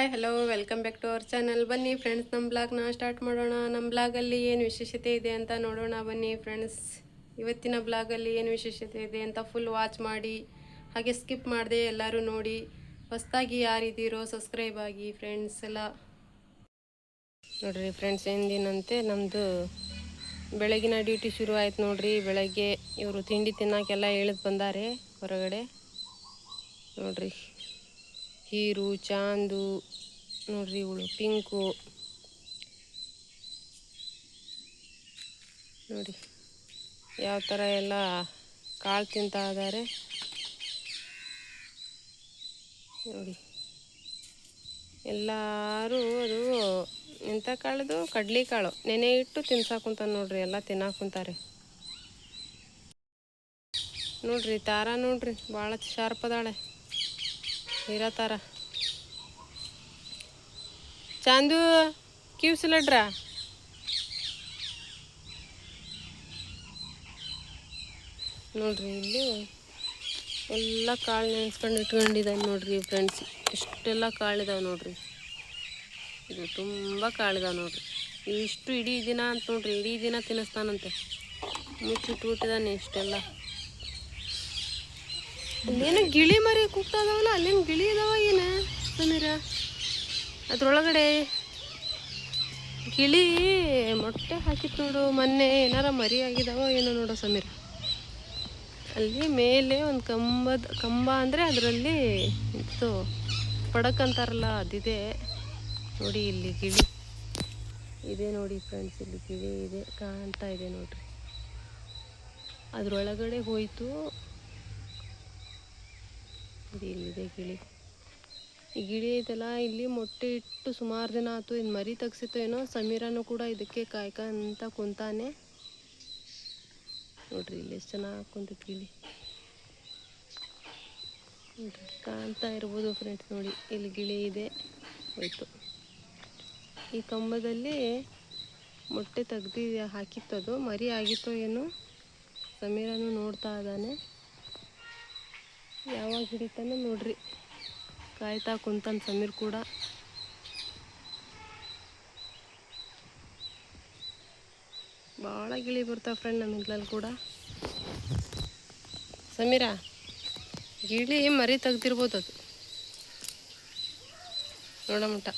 Hi hello welcome back to our channel. ಬನ್ನಿ friends, ನಮ್ಮ ಬ್ಲಾಗ್ನ ಸ್ಟಾರ್ಟ್ ಮಾಡೋಣ. ನಮ್ಮ ಬ್ಲಾಗಲ್ಲಿ ಏನು ವಿಶೇಷತೆ ಇದೆ ಅಂತ ನೋಡೋಣ. ಬನ್ನಿ ಫ್ರೆಂಡ್ಸ್, ಇವತ್ತಿನ ಬ್ಲಾಗಲ್ಲಿ ಏನು ವಿಶೇಷತೆ ಇದೆ ಅಂತ ಫುಲ್ ವಾಚ್ ಮಾಡಿ, ಹಾಗೆ ಸ್ಕಿಪ್ ಮಾಡದೆ ಎಲ್ಲರೂ ನೋಡಿ. ಹೊಸದಾಗಿ ಯಾರಿದ್ದೀರೋ ಸಬ್ಸ್ಕ್ರೈಬ್ ಆಗಿ ಫ್ರೆಂಡ್ಸ್ ಎಲ್ಲ. ನೋಡ್ರಿ ಫ್ರೆಂಡ್ಸ್, ಎಂದಿನಂತೆ ನಮ್ಮದು ಬೆಳಗಿನ ಡ್ಯೂಟಿ ಶುರು ಆಯ್ತು ನೋಡ್ರಿ. ಬೆಳಗ್ಗೆ ಇವರು ತಿಂಡಿ ತಿನ್ನೋಕ್ಕೆಲ್ಲ ಇಳಿದು ಬಂದಾರೆ ಹೊರಗಡೆ. ನೋಡ್ರಿ, ಹೀರು, ಚಾಂದು, ನೋಡ್ರಿ ಇವಳು ಪಿಂಕು, ನೋಡಿ ಯಾವ ಥರ ಎಲ್ಲ ಕಾಳು ತಿಂತಾ ಇದ್ದಾರೆ ನೋಡಿ. ಎಲ್ಲರೂ ಅದು ಎಂಥ ಕಾಳದು, ಕಡ್ಲಿ ಕಾಳು ನೆನೆ ಇಟ್ಟು ತಿನ್ಸಾಕುಂತಾನೆ ನೋಡ್ರಿ. ಎಲ್ಲ ತಿನ್ನಾಕುಂತಾರೆ ನೋಡ್ರಿ. ತಾರ ನೋಡ್ರಿ, ಭಾಳ ಶಾರ್ಪ್ ಅದಾಳೆ ಹೀರಾ ತಾರ. ಚಾಂದು ಕ್ಯೂಸಿಲಡ್ರ ನೋಡ್ರಿ. ಇಲ್ಲಿ ಎಲ್ಲ ಕಾಳು ನೆನೆಸ್ಕೊಂಡು ಇಟ್ಕೊಂಡಿದ್ದಾನೆ ನೋಡ್ರಿ ಫ್ರೆಂಡ್ಸ್. ಇಷ್ಟೆಲ್ಲ ಕಾಳಿದಾವೆ ನೋಡ್ರಿ. ಇದು ತುಂಬ ಕಾಳಿದಾವೆ ನೋಡ್ರಿ. ಇಷ್ಟು ಇಡೀ ದಿನ ಅಂತ ನೋಡ್ರಿ, ಇಡೀ ದಿನ ತಿನ್ನಿಸ್ತಾನಂತೆ. ಮುಚ್ಚಿಟ್ಬಿಟ್ಟಿದ್ದಾನೆ ಇಷ್ಟೆಲ್ಲ. ಅಲ್ಲೇನು ಗಿಳಿ ಮರಿ ಕೂಗ್ತಾ ಇದಾವಲ್ಲ, ಅಲ್ಲೇನು ಗಿಳಿ ಇದಾವ ಏನ ಸಮೀರ? ಅದ್ರೊಳಗಡೆ ಗಿಳಿ ಮೊಟ್ಟೆ ಹಾಕಿತ್ತು ನೋಡು ಮೊನ್ನೆ. ಏನಾರ ಮರಿ ಆಗಿದಾವ ಏನೋ ನೋಡೋ ಸಮೀರ. ಅಲ್ಲಿ ಮೇಲೆ ಒಂದು ಕಂಬ ಅಂದರೆ ಅದರಲ್ಲಿ ಇದು ಪಡಕ್ ಅಂತಾರಲ್ಲ, ಅದಿದೆ ನೋಡಿ. ಇಲ್ಲಿ ಗಿಳಿ ಇದೆ ನೋಡಿ ಫ್ರೆಂಡ್ಸ್, ಇಲ್ಲಿ ಗಿಳಿ ಇದೆ, ಕಾಣ್ತಾ ಇದೆ ನೋಡ್ರಿ. ಅದ್ರೊಳಗಡೆ ಹೋಯ್ತು. ಇಲ್ಲಿದೆ ಗಿಳಿ. ಈ ಗಿಳಿ ಐತಲ್ಲ, ಇಲ್ಲಿ ಮೊಟ್ಟೆ ಇಟ್ಟು ಸುಮಾರು ದಿನ ಆಯ್ತು. ಇದು ಮರಿ ತೆಗ್ಸಿತ್ತು ಏನೋ. ಸಮೀರನು ಕೂಡ ಇದಕ್ಕೆ ಕಾಯ್ಕೊಂತ ಕುಂತಾನೆ ನೋಡ್ರಿ. ಇಲ್ಲಿ ಎಷ್ಟು ಚೆನ್ನಾಗಿ ಕುಂತೈತಿ ಗಿಳಿ ನೋಡ್ರಿ, ಕಾಣ್ತಾ ಇರ್ಬೋದು ಫ್ರೆಂಡ್ಸ್. ನೋಡಿ ಇಲ್ಲಿ ಗಿಳಿ ಇದೆ, ಹೋಯ್ತು. ಈ ಕಂಬದಲ್ಲಿ ಮೊಟ್ಟೆ ತೆಗ್ದು ಹಾಕಿತ್ತದು, ಮರಿ ಆಗಿತ್ತೋ ಏನೋ. ಸಮೀರನು ನೋಡ್ತಾ ಇದ್ದಾನೆ, ಯಾವಾಗ ಹಿಡಿತಾನೆ ನೋಡ್ರಿ. ಕಾಯ್ತಾ ಕುಂತಾನೆ ಸಮೀರ್ ಕೂಡ. ಭಾಳ ಗಿಳಿ ಬರ್ತಾವೆ ಫ್ರೆಂಡ್ ನಮ್ಮ ಇದ್ರಲ್ಲಿ ಕೂಡ. ಸಮೀರ, ಗಿಳಿ ಮರಿ ತೆಗ್ದಿರ್ಬೋದು ಅದು, ನೋಡಮಟ.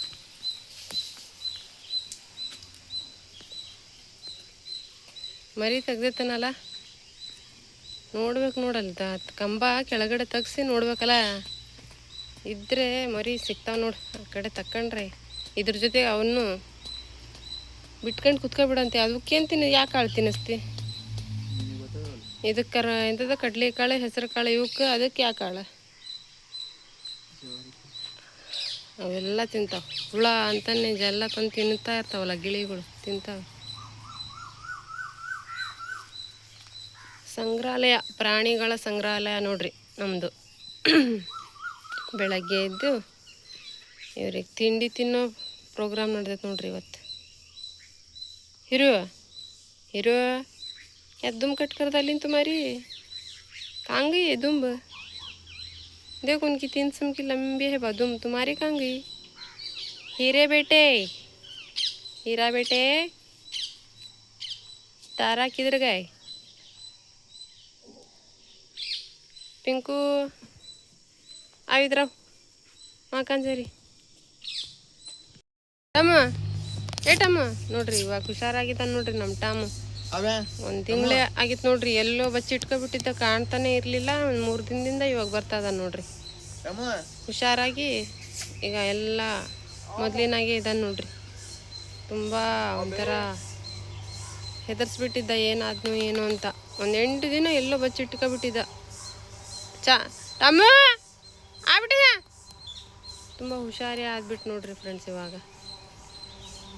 ಮರಿ ತೆಗ್ದಿತ್ತಾನಲ್ಲ, ನೋಡ್ಬೇಕು ನೋಡಲ್ದ. ಕಂಬ ಕೆಳಗಡೆ ತೆಗ್ಸಿ ನೋಡ್ಬೇಕಲ್ಲ, ಇದ್ರೆ ಮರಿ ಸಿಗ್ತಾವೆ ನೋಡಿ. ಆ ಕಡೆ ತಕ್ಕೊಂಡ್ರೆ ಇದ್ರ ಜೊತೆ ಅವನು ಬಿಟ್ಕೊಂಡು ಕುತ್ಕೊಬಿಡಂತೆ. ಅದಕ್ಕೇನು ಯಾಕೆ ಕಾಳು ತಿನ್ನಿಸ್ತಿ? ಇದಕ್ಕೆ ಎಂಥದ್ದು ಕಡ್ಲೆ ಕಾಳು, ಹೆಸರು ಕಾಳು, ಇವಕ್ಕೆ ಅದಕ್ಕೆ ಯಾಕೆ ಕಾಳು? ಅವೆಲ್ಲ ತಿಂತಾವೆ. ಹುಳ ಅಂತಾನೆ ಎಲ್ಲ ತಂದು ತಿನ್ನುತ್ತಾ ಇರ್ತಾವಲ್ಲ ಗಿಳಿಗಳು, ತಿಂತಾವೆ. ಸಂಗ್ರಹಾಲಯ, ಪ್ರಾಣಿಗಳ ಸಂಗ್ರಹಾಲಯ ನೋಡ್ರಿ ನಮ್ಮದು. ಬೆಳಗ್ಗೆ ಎದ್ದು ಇವ್ರಿಗೆ ತಿಂಡಿ ತಿನ್ನೋ ಪ್ರೋಗ್ರಾಮ್ ನಡೆದೈತೆ ನೋಡ್ರಿ ಇವತ್ತು. हिरो या दुम कट कर डाली तुम्हारी कहाँ गई है दुम? देखो उनकी 3 सम की लंबी है दुम, तुम्हारी कहाँ गई? हीरे बेटे, हीरा बेटे, तारा किधर गए? पिंकू आओ इधर आओ, माँ कहाँ जा रही? टम ಏಟಮ್ಮ ನೋಡ್ರಿ, ಇವಾಗ ಹುಷಾರಾಗಿದ್ದಾನೆ ನೋಡ್ರಿ ನಮ್ಮ ಟಾಮು. ಒಂದು ತಿಂಗಳೇ ಆಗಿತ್ತು ನೋಡ್ರಿ. ಎಲ್ಲೋ ಬಚ್ಚಿಟ್ಕೊಬಿಟ್ಟಿದ್ದ, ಕಾಣ್ತಾನೆ ಇರಲಿಲ್ಲ. ಒಂದು 3 ದಿನದಿಂದ ಇವಾಗ ಬರ್ತಾ ಇದ್ದಾನೆ ನೋಡ್ರಿ. ಹುಷಾರಾಗಿ ಈಗ ಎಲ್ಲ ಮೊದಲಿನಾಗೆ ಇದ್ದಾನೆ ನೋಡ್ರಿ. ತುಂಬ ಒಂಥರ ಹೆದರ್ಸ್ಬಿಟ್ಟಿದ್ದ, ಏನಾದ್ನು ಏನು ಅಂತ. ಒಂದು 8 ದಿನ ಎಲ್ಲೋ ಬಚ್ಚಿಟ್ಕೊಬಿಟ್ಟಿದ್ದ. ಟಾಮ ಆಗ್ಬಿಟ್ಟಿದ. ತುಂಬ ಹುಷಾರಿ ಆಗ್ಬಿಟ್ಟು ನೋಡ್ರಿ ಫ್ರೆಂಡ್ಸ್. ಇವಾಗ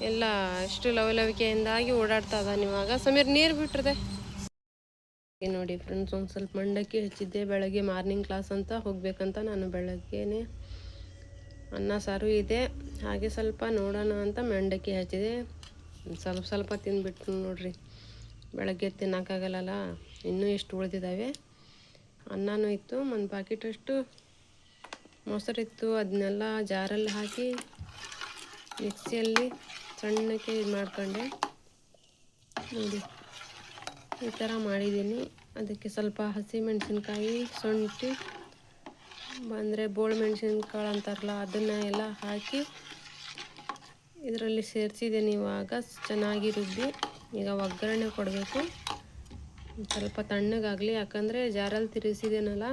ಎಲ್ಲ ಅಷ್ಟು ಲವಲವಿಕೆಯಿಂದಾಗಿ ಓಡಾಡ್ತಾ ಇದ್ದಾನೆ ಇವಾಗ. ಸಮೀರ್ ನೀರು ಬಿಟ್ಟಿದೆ ನೋಡಿ ಫ್ರೆಂಡ್ಸ್. ಒಂದು ಸ್ವಲ್ಪ ಮಂಡಕ್ಕಿ ಹಚ್ಚಿದ್ದೆ. ಬೆಳಗ್ಗೆ ಮಾರ್ನಿಂಗ್ ಕ್ಲಾಸ್ ಅಂತ ಹೋಗ್ಬೇಕಂತ ನಾನು ಬೆಳಗ್ಗೆನೆ ಅನ್ನ ಸಾರು ಇದೆ, ಹಾಗೆ ಸ್ವಲ್ಪ ನೋಡೋಣ ಅಂತ ಮಂಡಕ್ಕಿ ಹಚ್ಚಿದೆ. ಸ್ವಲ್ಪ ತಿಂದ್ಬಿಟ್ಟು ನೋಡ್ರಿ. ಬೆಳಗ್ಗೆ ತಿನ್ನೋಕ್ಕಾಗಲ್ಲ, ಇನ್ನೂ ಎಷ್ಟು ಉಳಿದಿದ್ದಾವೆ. ಅನ್ನನೂ ಇತ್ತು, ಒಂದು ಪ್ಯಾಕೆಟಷ್ಟು ಮೊಸರಿತ್ತು, ಅದನ್ನೆಲ್ಲ ಜಾರಲ್ಲಿ ಹಾಕಿ ಮಿಕ್ಸಿಯಲ್ಲಿ ಸಣ್ಣಕ್ಕೆ ಇದು ಮಾಡ್ಕೊಂಡೆ ನೋಡಿ ಈ ಥರ ಮಾಡಿದ್ದೀನಿ. ಅದಕ್ಕೆ ಸ್ವಲ್ಪ ಹಸಿಮೆಣಸಿನ್ಕಾಯಿ, ಶುಂಠಿ ಅಂದರೆ ಬೋಳು ಮೆಣಸಿನ್ಕಾಳು ಅಂತಾರಲ್ಲ ಅದನ್ನು ಎಲ್ಲ ಹಾಕಿ ಇದರಲ್ಲಿ ಸೇರಿಸಿದ್ದೀನಿ. ಇವಾಗ ಚೆನ್ನಾಗಿ ರುಬ್ಬಿ ಈಗ ಒಗ್ಗರಣೆ ಕೊಡಬೇಕು. ಸ್ವಲ್ಪ ತಣ್ಣಗಾಗಲಿ, ಯಾಕಂದರೆ ಜಾರಲ್ಲಿ ತಿರುಗಿಸಿದ್ದೇನಲ್ಲ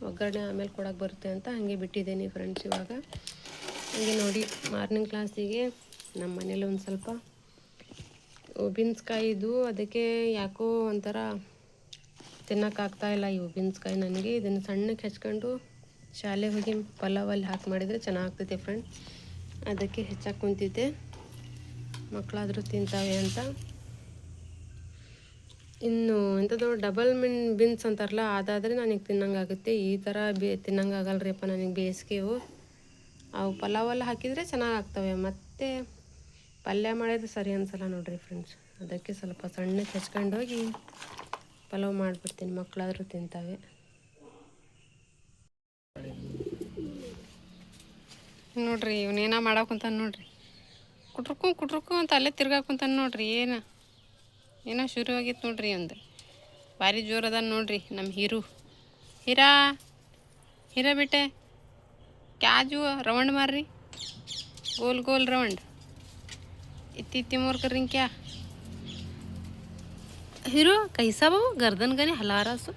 ಒಗ್ಗರಣೆ ಆಮೇಲೆ ಕೊಡೋಕೆ ಬರುತ್ತೆ ಅಂತ ಹಾಗೆ ಬಿಟ್ಟಿದ್ದೀನಿ ಫ್ರೆಂಡ್ಸ್. ಇವಾಗ ಹಾಗೆ ನೋಡಿ ಮಾರ್ನಿಂಗ್ ಕ್ಲಾಸಿಗೆ ನಮ್ಮ ಮನೇಲಿ ಒಂದು ಸ್ವಲ್ಪ ಉಬ್ಬಿನಕಾಯಿದು, ಅದಕ್ಕೆ ಯಾಕೋ ಒಂಥರ ತಿನ್ನೋಕ್ಕಾಗ್ತಾಯಿಲ್ಲ ಈ ಉಬ್ಬಿನಕಾಯಿ ನನಗೆ. ಇದನ್ನು ಸಣ್ಣಕ್ಕೆ ಹೆಚ್ಕೊಂಡು ಶಾಲೆ ಹೋಗಿ ಪಲಾವಲ್ಲಿ ಹಾಕಿ ಮಾಡಿದರೆ ಚೆನ್ನಾಗ್ತೈತೆ ಫ್ರೆಂಡ್. ಅದಕ್ಕೆ ಹೆಚ್ಚಾಗಿ ಕುಂತಿದ್ದೆ, ಮಕ್ಕಳಾದರೂ ತಿಂತಾವೆ ಅಂತ. ಇನ್ನು ಎಂಥದ್ದು ಡಬಲ್ ಬೀನ್ಸ್ ಅಂತಾರಲ್ಲ ಅದಾದರೆ ನನಗೆ ತಿನ್ನಂಗಾಗುತ್ತೆ. ಈ ಥರ ತಿನ್ನಂಗಾಗಲ್ರಿಪ್ಪ ನನಗೆ ಬೇಸಿಗೆವು. ಅವು ಪಲಾವಲ್ಲಿ ಹಾಕಿದರೆ ಚೆನ್ನಾಗಾಗ್ತವೆ, ಮತ್ತು ಪಲ್ಯ ಮಾಡಿದ್ರೆ ಸರಿ ಅನ್ಸಲ್ಲ ನೋಡಿರಿ ಫ್ರೆಂಡ್ಸ್. ಅದಕ್ಕೆ ಸ್ವಲ್ಪ ಸಣ್ಣಕ್ಕೆ ಹೆಚ್ಕೊಂಡು ಹೋಗಿ ಪಲಾವ್ ಮಾಡಿಬಿಡ್ತೀನಿ, ಮಕ್ಕಳಾದರೂ ತಿಂತಾವೆ. ನೋಡ್ರಿ ಇವನೇನ ಮಾಡಾಕುಂತಾನೆ ನೋಡ್ರಿ, ಕುಟ್ರಕು ಅಂತ ಅಲ್ಲೇ ತಿರ್ಗಾಕುಂತಾನೆ ನೋಡ್ರಿ. ಏನೋ ಶುರು ಆಗಿತ್ತು ನೋಡ್ರಿ ಒಂದು ಭಾರಿ ಜೋರು ಅದ ನೋಡ್ರಿ ನಮ್ಮ ಹೀರಾ ಬೇಟೆ ಕ್ಯಾಜು ರವಂಡ್ ಮಾರ್ರಿ, ಗೋಲ್ रवंड इतनी मोर कर रही क्या हीरो? कैसा बाबू गर्दन गने हला रहा सो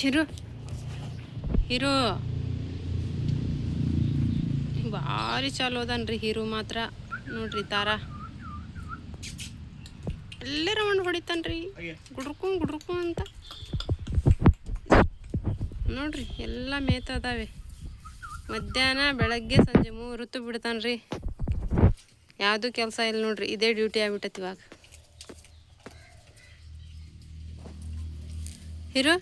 हीरो ಭಾರಿ ಚಾಲು ಅದನ್ರಿ ಹೀರೋ ಮಾತ್ರ ನೋಡ್ರಿ. ತಾರ ಅಲ್ಲೇ ರೌಂಡ್ ಹೊಡಿತಾನ್ರಿ ಗುಡ್ರುಕು ಅಂತ ನೋಡ್ರಿ. ಎಲ್ಲ ಮೇತದಾವೆ. ಮಧ್ಯಾಹ್ನ ಬೆಳಗ್ಗೆ ಸಂಜೆ 3 ಹೊತ್ತು ಬಿಡ್ತಾನ್ರಿ. ಯಾವುದು ಕೆಲಸ ಇಲ್ಲ ನೋಡ್ರಿ, ಇದೇ ಡ್ಯೂಟಿ ಆಗ್ಬಿಟ್ಟೈತಿ ಇವಾಗ. ಹೀರೋ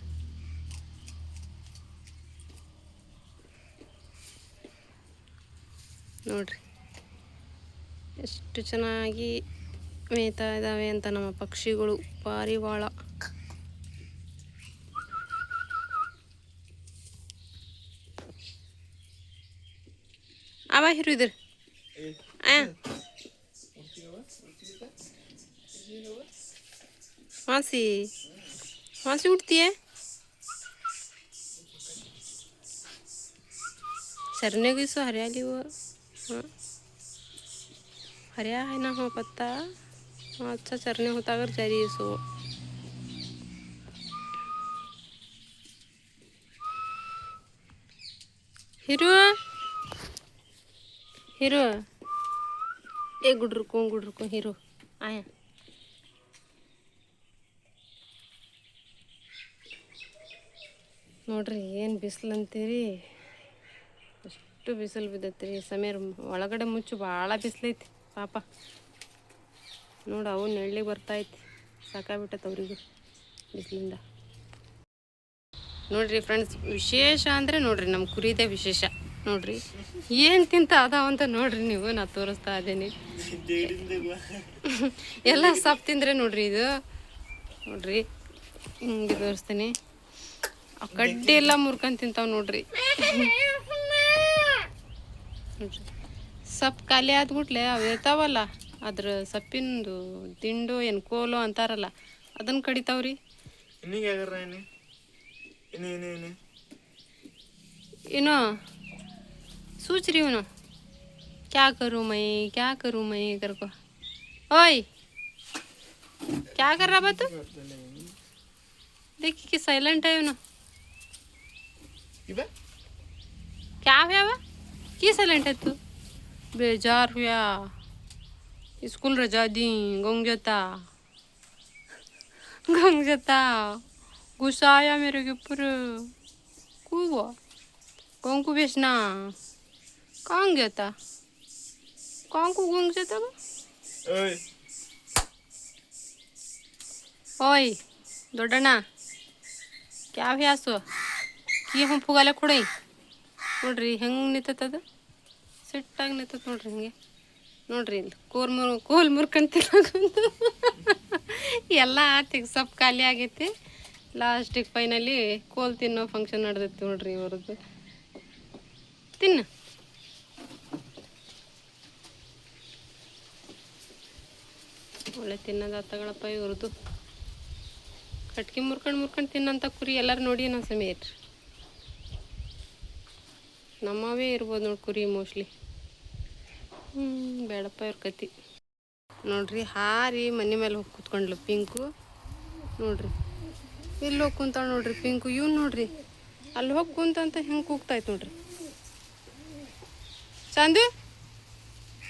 ನೋಡ್ರಿ ಎಷ್ಟು ಚೆನ್ನಾಗಿ ಮೇಯ್ತಾ ಇದ್ದಾವೆ ಅಂತ ನಮ್ಮ ಪಕ್ಷಿಗಳು, ಪಾರಿವಾಳ. आवा हिरो इधर आया वहाँ से उठती है। चरने की सो हरियाली वो हरिया है ना, हाँ पत्ता अच्छा चरने होता अगर चरिए सो। हीरो ए गुड्रुको हीरो आया। ನೋಡ್ರಿ ಏನು ಬಿಸಿಲು ಅಂತೀರಿ, ಎಷ್ಟು ಬಿಸಿಲು ಬಿದ್ದೈತಿ ರೀ. ಸಮೀರ್ ಒಳಗಡೆ ಮುಚ್ಚು, ಭಾಳ ಬಿಸಿಲೈತಿ ಪಾಪ. ನೋಡಿ ಅವು ನೆಳ್ಳಿಗೆ ಬರ್ತಾಯಿತ್ತು, ಸಾಕಾಗ್ಬಿಟ್ಟೈತೆ ಅವ್ರಿಗೂ ಬಿಸಿಲಿಂದ. ನೋಡ್ರಿ ಫ್ರೆಂಡ್ಸ್, ವಿಶೇಷ ಅಂದರೆ ನೋಡ್ರಿ ನಮ್ಮ ಕುರಿದೇ ವಿಶೇಷ. ನೋಡ್ರಿ ಏನು ತಿಂತ ಅದಾವಂತ ನೋಡ್ರಿ ನೀವು, ನಾ ತೋರಿಸ್ತಾ ಇದ್ದೀನಿ. ಎಲ್ಲ ಸೊಪ್ಪು ತಿಂದರೆ ನೋಡ್ರಿ ಇದು ನೋಡ್ರಿ ಹಿಂಗೆ ತೋರಿಸ್ತೀನಿ. ಕಡ್ಡಿ ಎಲ್ಲ ಮುರ್ಕೊಂಡು ತಿಂತಾವೆ ನೋಡ್ರಿ. ಸೊಪ್ಪು ಖಾಲಿ ಆದ್ಬಿಟ್ಲೆ ಅವು ಇರ್ತಾವಲ್ಲ, ಅದ್ರ ಸೊಪ್ಪಿಂದು ದಿಂಡು ಏನು ಕೋಲು ಅಂತಾರಲ್ಲ ಅದನ್ನು ಕಡಿತಾವ್ರಿ. ಏನೋ सोच रही हूँ ना क्या करूँ मैं कर को। ओए क्या कर रहा तू? देखिए कि साइलेंट है ना, क्या हुआ वा? की साइलेंट है तू? बेजार हुआ, स्कूल रजा दी, गंग जाता गुस्सा आया मेरे के ऊपर। खूब कौन को बेचना, कहाँ गया था, कौन को गंग जाता? ओए ದೊಡ್ಡಣ್ಣ ಕ್ಯಾವ ಹ್ಯಾಸು ಕೀ ಹ್ಞೂ ಫುಗಾಲೆ ಕೊಡೈ ನೋಡ್ರಿ ಹೆಂಗೆ ನಿಂತದ, ಸಿಟ್ಟಾಗಿ ನಿಂತದ ನೋಡ್ರಿ. ಹಿಂಗೆ ನೋಡ್ರಿ ಇಲ್ಲಿ ಕೋಲ್ ಮುರ್ಕಂತಿಲ್ಲ ಎಲ್ಲ ಆತಿಗೆ ಸೊಪ್ಪು ಖಾಲಿ ಆಗೈತಿ. ಲಾಸ್ಟಿಗೆ ಫೈನಲಿ ಕೋಲ್ ತಿನ್ನೋ ಫಂಕ್ಷನ್ ನಡೆದೈತಿ ನೋಡ್ರಿ ಇವ್ರದ್ದು. ತಿನ್ನು ತಿನ್ನೋದು ತಗೊಳಪ್ಪ ಇವ್ರದ್ದು. ಕಟ್ಗೆ ಮುರ್ಕೊಂಡು ತಿನ್ನೋಂಥ ಕುರಿ ಎಲ್ಲರೂ ನೋಡಿ ನಾವು ಸಮೀರ್. ನಮ್ಮವೇ ಇರ್ಬೋದು ನೋಡಿ ಕುರಿ ಮೋಸ್ಟ್ಲಿ. ಬೇಡಪ್ಪ ಇವ್ರ ಕತಿ. ನೋಡ್ರಿ ಹಾರಿ ಮನೆ ಮೇಲೆ ಹೋಗಿ ಕೂತ್ಕೊಂಡ್ಲು ಪಿಂಕು. ನೋಡ್ರಿ ಇಲ್ಲಿ ಹೋಗಿ ಕುಂತಾಳ ನೋಡ್ರಿ ಪಿಂಕು. ಇವ್ನು ನೋಡ್ರಿ ಅಲ್ಲಿ ಹೋಗಿ ಕುಂತಂತ ಹೆಂಗೆ ಕೂಗ್ತಾಯ್ತು ನೋಡ್ರಿ. ಚಾಂದು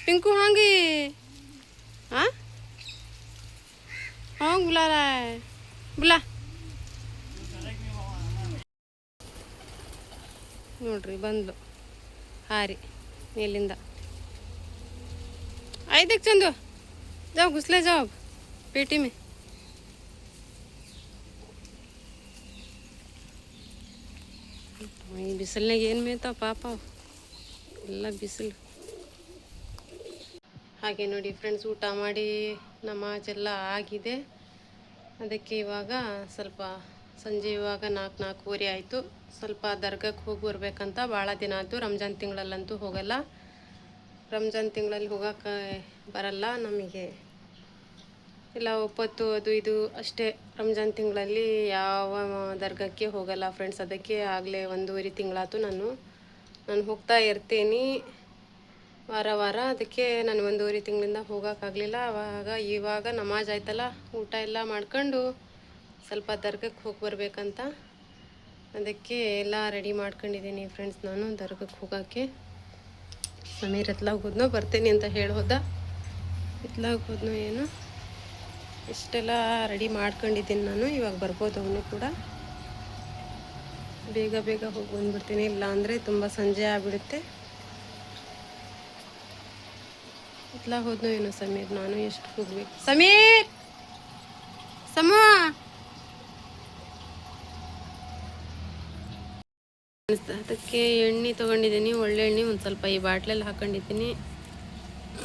ಪಿಂಕು ಹಂಗೆ ಹಾಂ ಹೋಗಿ ಬುಲಾರ ಬುಲಾ. ನೋಡ್ರಿ ಬಂದ್ಲು ಹಾರಿ ಮೇಲಿಂದ. आइए चंदू जाओ घुसले जाओ पेटी में. ಈ ಬಿಸಿಲ್ನಾಗ ಏನು ಮೇಯ್ತಾವ ಪಾಪ ಎಲ್ಲ ಬಿಸಿಲು. ಹಾಗೆ ನೋಡಿ ಫ್ರೆಂಡ್ಸ್, ಊಟ ಮಾಡಿ ನಮಾಜ್ ಎಲ್ಲ ಆಗಿದೆ. ಅದಕ್ಕೆ ಇವಾಗ ಸ್ವಲ್ಪ ಸಂಜೆ ಇವಾಗ 4-4:15 ಆಯಿತು. ಸ್ವಲ್ಪ ದರ್ಗಾಕ್ಕೆ ಹೋಗಿ ಬರ್ಬೇಕಂತ. ಭಾಳ ದಿನ ಆಯಿತು. ರಂಜಾನ್ ತಿಂಗಳಲ್ಲಂತೂ ಹೋಗಲ್ಲ. ರಂಜಾನ್ ತಿಂಗಳಲ್ಲಿ ಹೋಗೋಕ್ಕೆ ಬರಲ್ಲ ನಮಗೆ. ಇಲ್ಲ ಒಪ್ಪತ್ತು ಅದು ಇದು ಅಷ್ಟೇ. ರಂಜಾನ್ ತಿಂಗಳಲ್ಲಿ ಯಾವ ದರ್ಗಕ್ಕೆ ಹೋಗಲ್ಲ ಫ್ರೆಂಡ್ಸ್. ಅದಕ್ಕೆ ಆಗಲೇ 1.5 ತಿಂಗಳಾಯ್ತು ನಾನು ಹೋಗ್ತಾ ಇರ್ತೀನಿ ವಾರ. ಅದಕ್ಕೆ ನಾನು 1.5 ತಿಂಗಳಿಂದ ಹೋಗೋಕ್ಕಾಗಲಿಲ್ಲ. ಇವಾಗ ನಮಾಜ್ ಆಯ್ತಲ್ಲ, ಊಟ ಎಲ್ಲ ಮಾಡ್ಕೊಂಡು ಸ್ವಲ್ಪ ದರ್ಗಕ್ಕೆ ಹೋಗಿ ಬರ್ಬೇಕಂತ. ಅದಕ್ಕೆ ಎಲ್ಲ ರೆಡಿ ಮಾಡ್ಕೊಂಡಿದ್ದೀನಿ ಫ್ರೆಂಡ್ಸ್. ನಾನು ದರ್ಗಕ್ಕೆ ಹೋಗೋಕ್ಕೆ ಸಮೀರ್ ಎತ್ಲಾಗ ಹೋದ್ನೋ ಬರ್ತೀನಿ ಅಂತ ಹೇಳಿ ಹೋದ. ಎತ್ಲಾಗ ಹೋದ್ನೋ ಏನು, ಇಷ್ಟೆಲ್ಲ ರೆಡಿ ಮಾಡ್ಕೊಂಡಿದ್ದೀನಿ ನಾನು. ಇವಾಗ ಬರ್ಬೋದು ಅವನು ಕೂಡ. ಬೇಗ ಹೋಗಿ ಬಂದ್ಬಿಡ್ತೀನಿ, ಇಲ್ಲ ಅಂದರೆ ತುಂಬ ಸಂಜೆ ಆಗಿಬಿಡುತ್ತೆ. ಎತ್ಲಾಗ ಹೋದ್ನೋ ಏನು ಸಮೀರ್. ನಾನು ಎಷ್ಟು ಹೋಗ್ಬೇಕು ಸಮೀರ್ ಸಮ. ಅದಕ್ಕೆ ಎಣ್ಣೆ ತೊಗೊಂಡಿದ್ದೀನಿ, ಒಳ್ಳೆ ಎಣ್ಣೆ. ಒಂದು ಸ್ವಲ್ಪ ಈ ಬಾಟ್ಲಲ್ಲಿ ಹಾಕ್ಕೊಂಡಿದ್ದೀನಿ.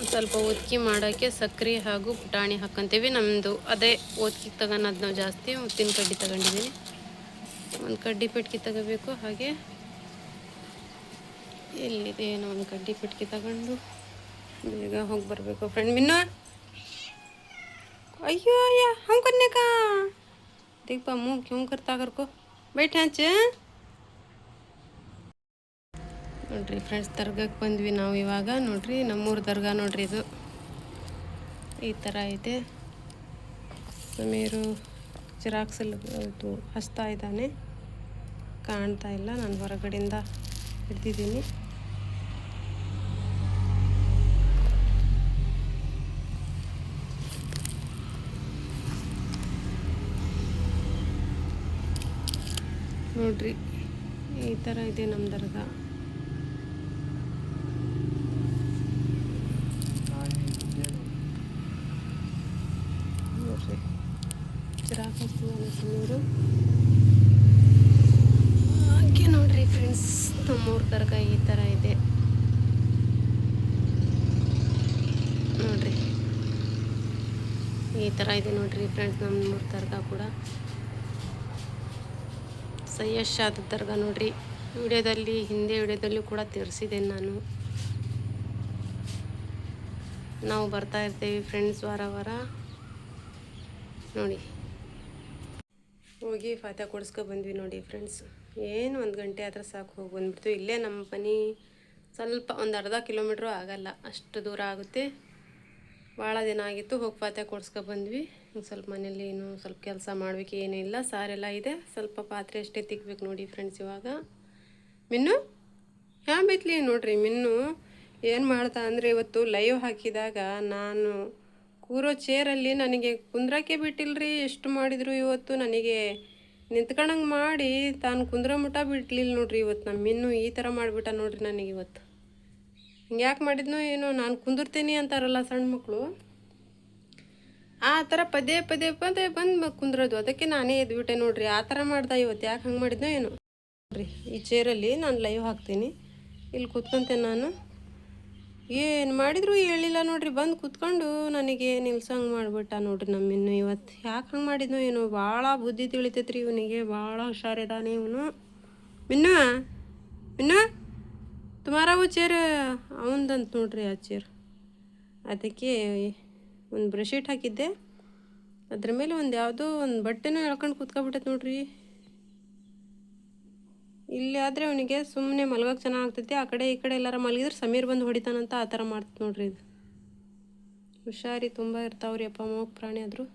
ಸ್ವಲ್ಪ ಓದ್ಕಿ ಮಾಡೋಕ್ಕೆ ಸಕ್ಕರೆ ಹಾಗೂ ಪುಟಾಣಿ ಹಾಕ್ಕೊಂತೀವಿ. ನಮ್ಮದು ಅದೇ ಓದ್ಕಿಗೆ ತಗೊಳೋದು ನಾವು ಜಾಸ್ತಿ. ಉದ್ದಿನ ಕಡ್ಡಿ ತಗೊಂಡಿದ್ದೀನಿ. ಒಂದು ಕಡ್ಡಿ ಪೆಟ್ಕಿ ತಗೋಬೇಕು. ಹಾಗೆ ಎಲ್ಲಿದೆ ಏನೋ ಒಂದು ಕಡ್ಡಿ ಪೆಟ್ಕಿ ತಗೊಂಡು ಬೇಗ ಹೋಗಿ ಬರಬೇಕು ಫ್ರೆಂಡ್. ಮಿನ್ನು ಅಯ್ಯೋ ಅಯ್ಯ हम करने का देख पा मुँह क्यों करता कर को बैठे हंच. ನೋಡ್ರಿ ಫ್ರೆಂಡ್ಸ್, ದರ್ಗಕ್ಕೆ ಬಂದ್ವಿ ನಾವು ಇವಾಗ. ನೋಡ್ರಿ ನಮ್ಮೂರು ದರ್ಗಾ ನೋಡ್ರಿ, ಇದು ಈ ಥರ ಇದೆ. ಸಮೀರು ಚಿರಾಕ್ಸಲ್ಲಿ ಹಚ್ತಾ ಇದ್ದಾನೆ, ಕಾಣ್ತಾ ಇಲ್ಲ. ನಾನು ಹೊರಗಡೆಯಿಂದ ಹಿಡ್ದಿದ್ದೀನಿ. ನೋಡ್ರಿ ಈ ಥರ ಇದೆ ನಮ್ಮ ದರ್ಗಾ. ನೋಡ್ರಿ ಚಿರಾಕ್ ಹಚ್ತಿದ್ದಾನೆ ಸಮೀರು. ಹಾಗೆ ನೋಡ್ರಿ ಫ್ರೆಂಡ್ಸ್, ನಮ್ಮೂರು ದರ್ಗಾ ಈ ಥರ ಇದೆ ನೋಡ್ರಿ. ಈ ಥರ ಇದೆ ನೋಡ್ರಿ ಫ್ರೆಂಡ್ಸ್ ನಮ್ಮೂರು ದರ್ಗಾ ಕೂಡ. ಸೈಯದ್ ಶಾದ್ ದರ್ಗಾ ನೋಡ್ರಿ. ಹಿಂದೆ ವಿಡಿಯೋದಲ್ಲಿ ಕೂಡ ತೋರಿಸಿದ್ದೇನೆ ನಾನು. ನಾವು ಬರ್ತಾ ಇರ್ತೀವಿ ಫ್ರೆಂಡ್ಸ್ ವಾರ. ನೋಡಿ ಹೋಗಿ ಫಾತ್ಯ ಕೊಡಿಸ್ಕೊ ಬಂದ್ವಿ ನೋಡಿ ಫ್ರೆಂಡ್ಸ್. ಏನು 1 ಗಂಟೆ ಆದ್ರೆ ಸಾಕು, ಹೋಗಿ ಬಂದ್ಬಿಡ್ತು. ಇಲ್ಲೇ ನಮ್ಮ ಮನೆ ಸ್ವಲ್ಪ ಒಂದು ಅರ್ಧ ಕಿಲೋಮೀಟ್ರು ಆಗಲ್ಲ, ಅಷ್ಟು ದೂರ ಆಗುತ್ತೆ. ಭಾಳ ದಿನ ಆಗಿತ್ತು, ಹೋಗಿ ಫಾತ್ಯ ಕೊಡಿಸ್ಕೊ ಬಂದ್ವಿ. ಸ್ವಲ್ಪ ಮನೇಲಿ ಏನು ಸ್ವಲ್ಪ ಕೆಲಸ ಮಾಡಬೇಕು, ಏನೂ ಇಲ್ಲ. ಸಾರೆಲ್ಲ ಇದೆ, ಸ್ವಲ್ಪ ಪಾತ್ರೆ ಅಷ್ಟೇ ತಿಕ್ಬೇಕು ನೋಡಿ ಫ್ರೆಂಡ್ಸ್ ಇವಾಗ. ಮಿನ್ನು ಹ್ಯಾಂ ಬೈತ್ಲಿ ನೋಡ್ರಿ. ಮಿನ್ನು ಏನು ಮಾಡ್ತಾ ಅಂದರೆ, ಇವತ್ತು ಲೈವ್ ಹಾಕಿದಾಗ ನಾನು ಕೂರೋ ಚೇರಲ್ಲಿ ನನಗೆ ಕುಂದ್ರಕ್ಕೆ ಬಿಟ್ಟಿಲ್ರಿ. ಎಷ್ಟು ಮಾಡಿದ್ರು ಇವತ್ತು ನನಗೆ ನಿಂತ್ಕೊಂಡಂಗೆ ಮಾಡಿ ತಾನು ಕುಂದ್ರ ಮಟ್ಟ ಬಿಡ್ಲಿಲ್ಲ ನೋಡ್ರಿ. ಇವತ್ತು ನಮ್ಮ ಮಿನ್ನು ಈ ಥರ ಮಾಡಿಬಿಟ್ಟ ನೋಡ್ರಿ ನನಗೆ ಇವತ್ತು. ಹಿಂಗೆ ಯಾಕೆ ಮಾಡಿದ್ನೋ ಏನೋ. ನಾನು ಕುಂದಿರ್ತೀನಿ ಅಂತಾರಲ್ಲ ಸಣ್ಣ ಮಕ್ಕಳು, ಆ ಥರ ಪದೇ ಬಂದು ಕುಂದ್ರೋದು. ಅದಕ್ಕೆ ನಾನೇ ಎದ್ಬಿಟ್ಟೆ ನೋಡ್ರಿ. ಆ ಥರ ಮಾಡ್ದೆ ಇವತ್ತು. ಯಾಕೆ ಹಂಗೆ ಮಾಡಿದ್ನೋ ಏನೋ ನೋಡ್ರಿ. ಈ ಚೇರಲ್ಲಿ ನಾನು ಲೈವ್ ಹಾಕ್ತೀನಿ, ಇಲ್ಲಿ ಕೂತ್ಕೊಂತೇನೆ ನಾನು. ಏನು ಮಾಡಿದ್ರು ಹೇಳಿಲ್ಲ ನೋಡ್ರಿ. ಬಂದು ಕೂತ್ಕೊಂಡು ನನಗೆ ನಿಲ್ಸಂಗೆ ಮಾಡಿಬಿಟ್ಟ ನೋಡ್ರಿ ನಮ್ಮ ಇನ್ನು ಇವತ್ತು. ಯಾಕೆ ಹಂಗೆ ಮಾಡಿದ್ನೋ ಏನೋ. ಭಾಳ ಬುದ್ಧಿ ತಿಳಿತೈತ್ರಿ ಇವನಿಗೆ, ಭಾಳ ಹುಷಾರಿದ್ದಾನೆ ಇವನು. ಮಿನ್ನು ತುಮಾರಾವು ಚೇರ್ ಅವಂದಂತ ನೋಡ್ರಿ ಆ ಚೇರ್. ಅದಕ್ಕೆ ಒಂದು ಬ್ರಷೀಟ್ ಹಾಕಿದ್ದೆ, ಅದ್ರ ಮೇಲೆ ಒಂದು ಯಾವುದೋ ಒಂದು ಬಟ್ಟೆನೂ ಎಳ್ಕೊಂಡು ಕೂತ್ಕೊಬಿಟ್ಟೈತೆ ನೋಡ್ರಿ. ಇಲ್ಲಿ ಆದರೆ ಅವನಿಗೆ ಸುಮ್ಮನೆ ಮಲ್ಗೋಕೆ ಚೆನ್ನಾಗ್ತೈತಿ, ಆ ಕಡೆ ಈ ಕಡೆ ಎಲ್ಲಾರ ಮಲಗಿದ್ರೆ ಸಮೀರ್ ಬಂದು ಹೊಡಿತಾನಂತ ಆ ಥರ ಮಾಡ್ತದೆ ನೋಡ್ರಿ. ಇದು ಹುಷಾರಿ ತುಂಬ ಇರ್ತಾವ್ರಿ ಅಪ್ಪ ಮೂಕ್ ಪ್ರಾಣಿ ಆದರೂ.